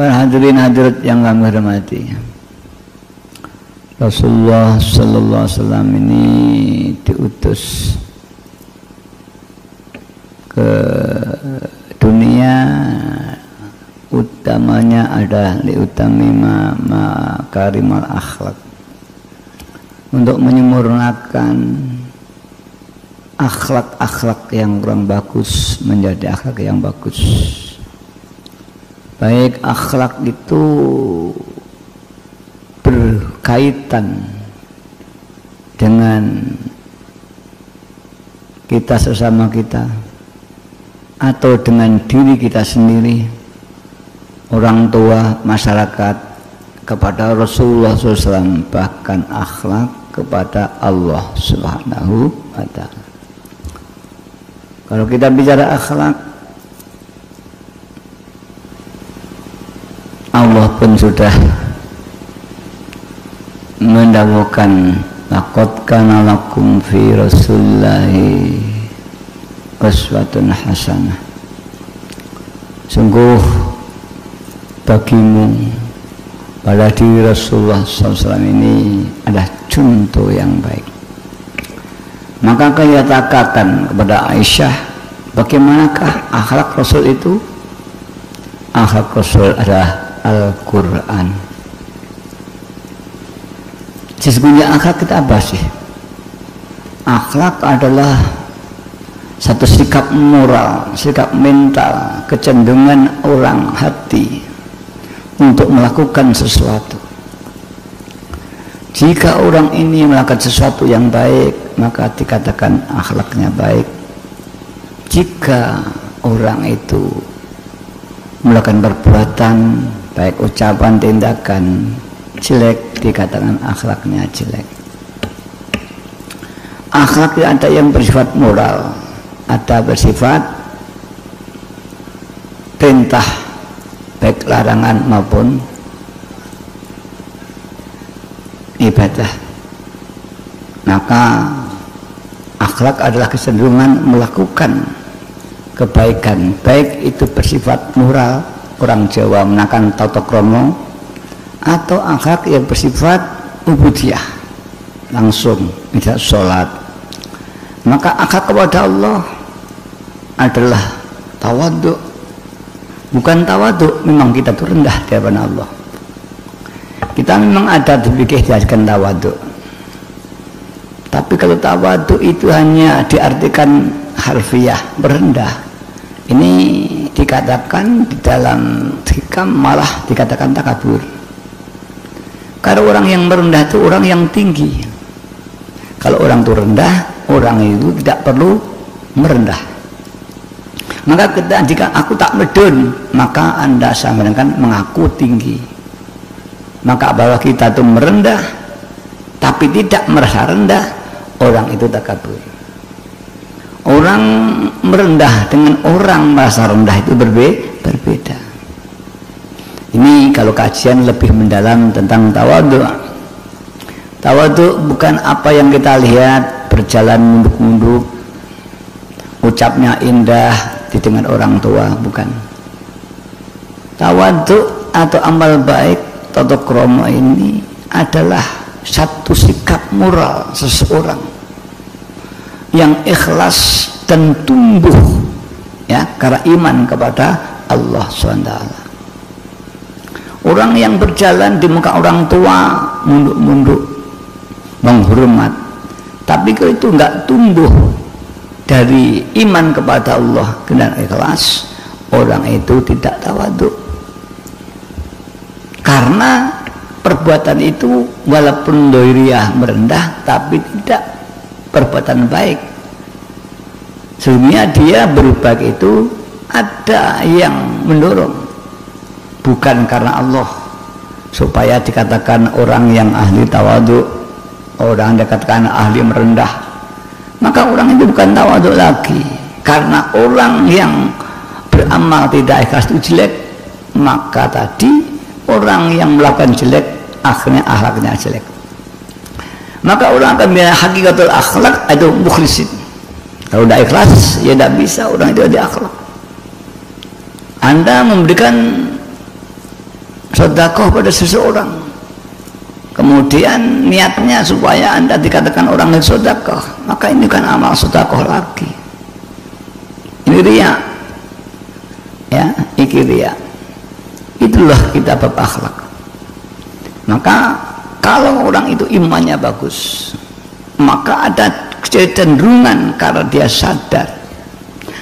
Para hadirin hadirat yang kami hormati, Rasulullah sallallahu alaihi wasallam ini diutus ke dunia, utamanya ada liutamima makarimal akhlak, untuk menyempurnakan akhlak-akhlak yang kurang bagus menjadi akhlak yang bagus. Baik akhlak itu berkaitan dengan kita sesama kita atau dengan diri kita sendiri, orang tua, masyarakat, kepada Rasulullah SAW, bahkan akhlak kepada Allah Subhanahu wa Ta'ala. Kalau kita bicara akhlak, Allah pun sudah mendawukan, laqad kana lakum fi rasulillahi uswatun hasanah. Sungguh bagimu pada diri Rasulullah SAW ini ada contoh yang baik. Maka kita katakan kepada Aisyah, bagaimanakah akhlak Rasul itu? Akhlak Rasul adalah Al-Quran. Sesungguhnya akhlak kita apa sih? Akhlak adalah satu sikap moral, sikap mental, kecenderungan orang hati untuk melakukan sesuatu. Jika orang ini melakukan sesuatu yang baik, maka dikatakan akhlaknya baik. Jika orang itu melakukan perbuatan baik ucapan, tindakan jelek, dikatakan akhlaknya jelek. Akhlak ada yang bersifat moral, ada bersifat perintah baik larangan maupun ibadah. Maka akhlak adalah kecenderungan melakukan kebaikan, baik itu bersifat moral, orang Jawa menakan tata krama, atau akhlak yang bersifat ubudiyah, langsung tidak sholat. Maka akhlak kepada Allah adalah tawadhu. Bukan tawadhu, memang kita itu rendah di hadapan Allah. Kita memang ada dipikir diajarkan tawadhu. Tapi kalau tawadhu itu hanya diartikan harfiah, merendah, ini dikatakan di dalam hikam malah dikatakan takabur. Karena orang yang merendah itu orang yang tinggi. Kalau orang itu rendah, orang itu tidak perlu merendah. Maka jika aku tak medun, maka Anda sama dengan mengaku tinggi. Maka bahwa kita itu merendah tapi tidak merasa rendah, orang itu takabur. Orang merendah dengan orang merasa rendah itu berbeda. Ini kalau kajian lebih mendalam tentang tawadhu. Tawadhu bukan apa yang kita lihat berjalan munduk-munduk, ucapnya indah didengar orang tua, bukan. Tawadhu atau amal baik, tata krama ini adalah satu sikap moral seseorang yang ikhlas dan tumbuh ya karena iman kepada Allah SWT. Orang yang berjalan di muka orang tua munduk-munduk menghormat, tapi kalau itu enggak tumbuh dari iman kepada Allah dan ikhlas, orang itu tidak tawadhu. Karena perbuatan itu walaupun doiriyah merendah, tapi tidak perbuatan baik. Sebenarnya dia berbuat itu ada yang mendorong, bukan karena Allah supaya dikatakan orang yang ahli tawadhu, orang dikatakan ahli merendah. Maka orang itu bukan tawadhu lagi, karena orang yang beramal tidak ikhlas itu jelek. Maka tadi orang yang melakukan jelek akhirnya akhlaknya jelek. Maka orang akan bilang hakikatul akhlak itu mukhlisin. Kalau tidak ikhlas, ya tidak bisa orang itu ada akhlak. Anda memberikan sedekah pada seseorang, kemudian niatnya supaya Anda dikatakan orang yang sedekah, maka ini kan amal sedekah lagi. Ini riya, ya, iki riya. Itulah kita bab akhlak. Maka kalau orang itu imannya bagus, maka ada kecenderungan karena dia sadar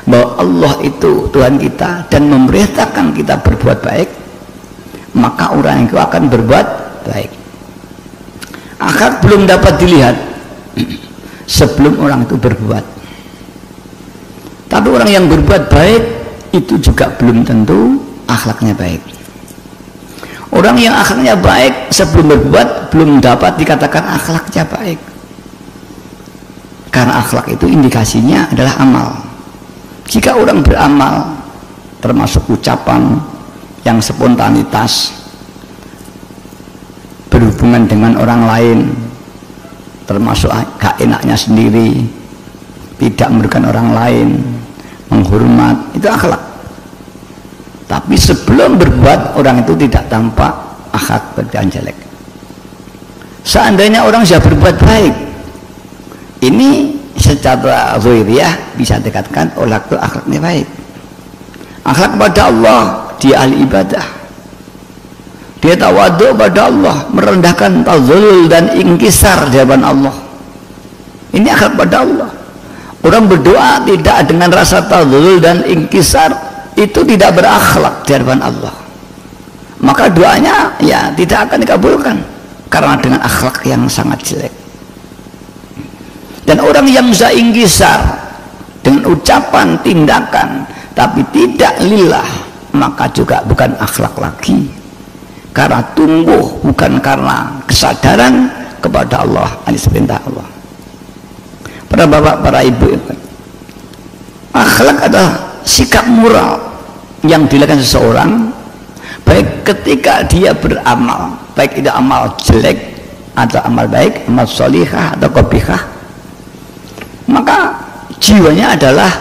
bahwa Allah itu Tuhan kita dan memerintahkan kita berbuat baik, maka orang itu akan berbuat baik. Akhlak belum dapat dilihat sebelum orang itu berbuat. Tapi orang yang berbuat baik itu juga belum tentu akhlaknya baik. Orang yang akhlaknya baik sebelum berbuat belum dapat dikatakan akhlaknya baik, karena akhlak itu indikasinya adalah amal. Jika orang beramal termasuk ucapan yang spontanitas, berhubungan dengan orang lain, termasuk gak enaknya sendiri, tidak merugikan orang lain, menghormat, itu akhlak. Tapi sebelum berbuat, orang itu tidak tampak akhlak berjalan jelek. Seandainya orang sudah berbuat baik, ini secara zahiriyah bisa dikatakan orang itu akhlaknya baik. Akhlak pada Allah, dia ahli ibadah, dia tawadhu pada Allah, merendahkan, tazallul dan ingkisar di hadapan Allah. Ini akhlak pada Allah. Orang berdoa tidak dengan rasa tazallul dan ingkisar, itu tidak berakhlak di hadapan Allah, maka doanya ya tidak akan dikabulkan karena dengan akhlak yang sangat jelek. Dan orang yang bisa ingkisar dengan ucapan, tindakan, tapi tidak lillah, maka juga bukan akhlak lagi, karena tumbuh bukan karena kesadaran kepada Allah, anis perintah Allah. Para bapak, para ibu, akhlak adalah sikap moral yang dilakukan seseorang, baik ketika dia beramal, baik itu amal jelek atau amal baik, amal sholihah atau qabihah, maka jiwanya adalah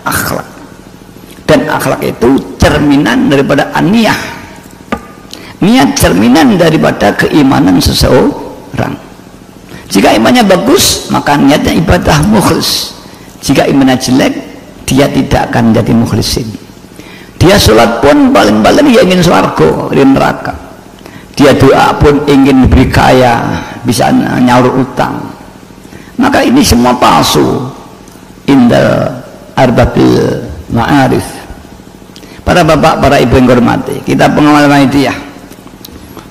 akhlak. Dan akhlak itu cerminan daripada niat. Niat cerminan daripada keimanan seseorang. Jika imannya bagus, maka niatnya ibadah mukhlis. Jika imannya jelek, dia tidak akan menjadi mukhlisin. Dia sholat pun paling-paling ya ingin swarga, ingin neraka. Dia doa pun ingin beri kaya, bisa nyaur utang. Maka ini semua palsu. Indal arbabil ma'arif. Para bapak, para ibu yang hormati, kita pengalaman itu ya,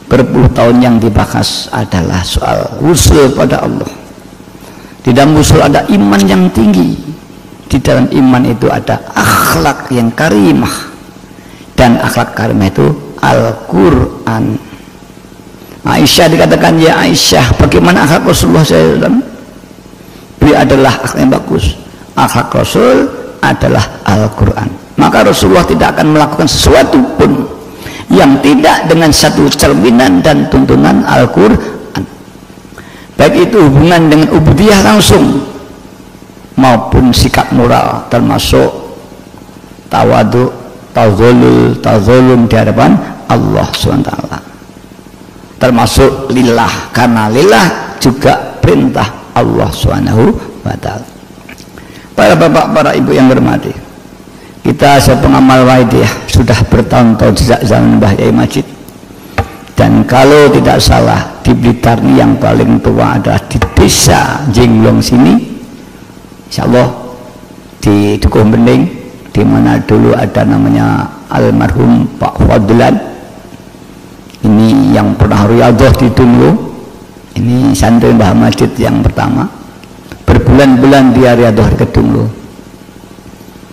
berpuluh tahun yang dibahas adalah soal usul pada Allah. Di dalam usul ada iman yang tinggi, di dalam iman itu ada akhlak yang karimah, dan akhlak karimah itu Al-Quran. Aisyah dikatakan, ya Aisyah, bagaimana akhlak Rasulullah SAW? Beliau adalah akhlak yang bagus. Akhlak Rasul adalah Al-Quran. Maka Rasulullah tidak akan melakukan sesuatu pun yang tidak dengan satu cerminan dan tuntunan Al-Quran, baik itu hubungan dengan ubudiyah langsung maupun sikap moral, termasuk tawadhu, tazallul di hadapan Allah SWT, termasuk lillah, karena lillah juga perintah Allah SWT. Para bapak, para ibu yang hormati, kita sepengamal Waidiyah sudah bertahun-tahun sejak zaman Mbah Yai Majid, dan kalau tidak salah di Blitar ini yang paling tua adalah di desa Jenglong sini, insyaallah di Dukuh Bening, di mana dulu ada namanya almarhum Pak Fadlan, ini yang pernah riyadhah di Dunglo, ini santri Mbah Majid yang pertama, berbulan-bulan dia riyadhah di Dunglo.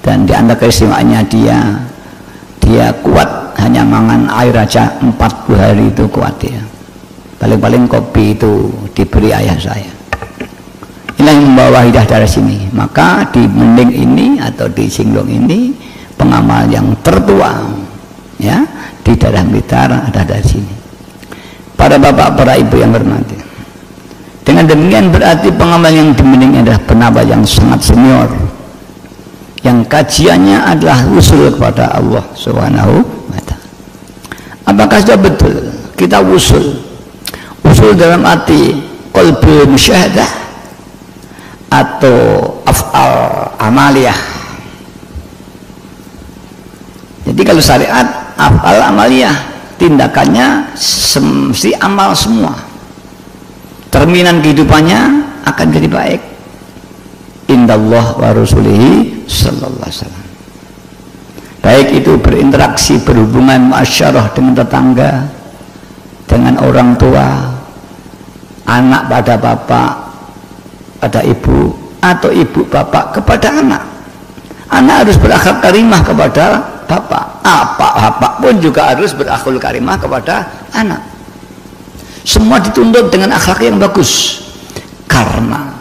Dan di antara keistimewaannya dia kuat, hanya mangan air aja 40 hari itu kuat dia. Paling-paling kopi itu diberi ayah saya. Inilah yang membawa hidayah dari sini. Maka di Mending ini atau di Singlong ini pengamal yang tertua ya di daerah Blitar ada dari sini. Para bapak, para ibu yang hormati, dengan demikian berarti pengamal yang di Mending adalah penambah yang sangat senior, yang kajiannya adalah usul kepada Allah Subhanahu wa ta'ala. Apakah sudah betul kita usul dalam arti qalbi musyahadah atau af'al amaliyah? Jadi kalau syariat af'al amaliyah, tindakannya mesti amal semua, cerminan kehidupannya akan jadi baik. Indallah wa rasulihi sallallahu alaihi wasallam. Baik itu berinteraksi, berhubungan muasyarah dengan tetangga, dengan orang tua, anak pada bapak, pada ibu, atau ibu bapak kepada anak. Anak harus berakhlak karimah kepada bapak, bapak pun juga harus berakhlak karimah kepada anak. Semua dituntut dengan akhlak yang bagus, karena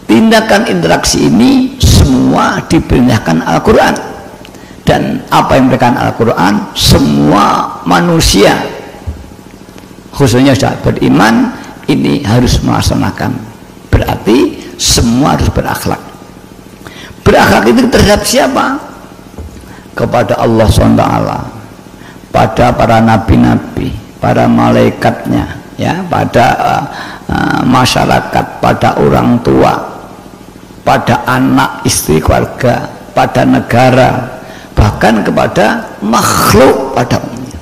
tindakan interaksi ini semua diperintahkan Al-Quran, dan apa yang diberikan Al-Quran semua manusia khususnya sudah beriman ini harus melaksanakan. Berarti semua harus berakhlak. Berakhlak itu terhadap siapa? Kepada Allah SWT, pada para nabi-nabi, para malaikatnya, ya, pada masyarakat, pada orang tua, pada anak, istri, keluarga, pada negara, bahkan kepada makhluk pada umumnya.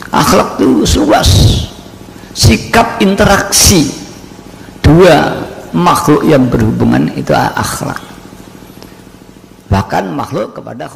Akhlak itu luas, sikap interaksi dua makhluk yang berhubungan itu akhlak, bahkan makhluk kepada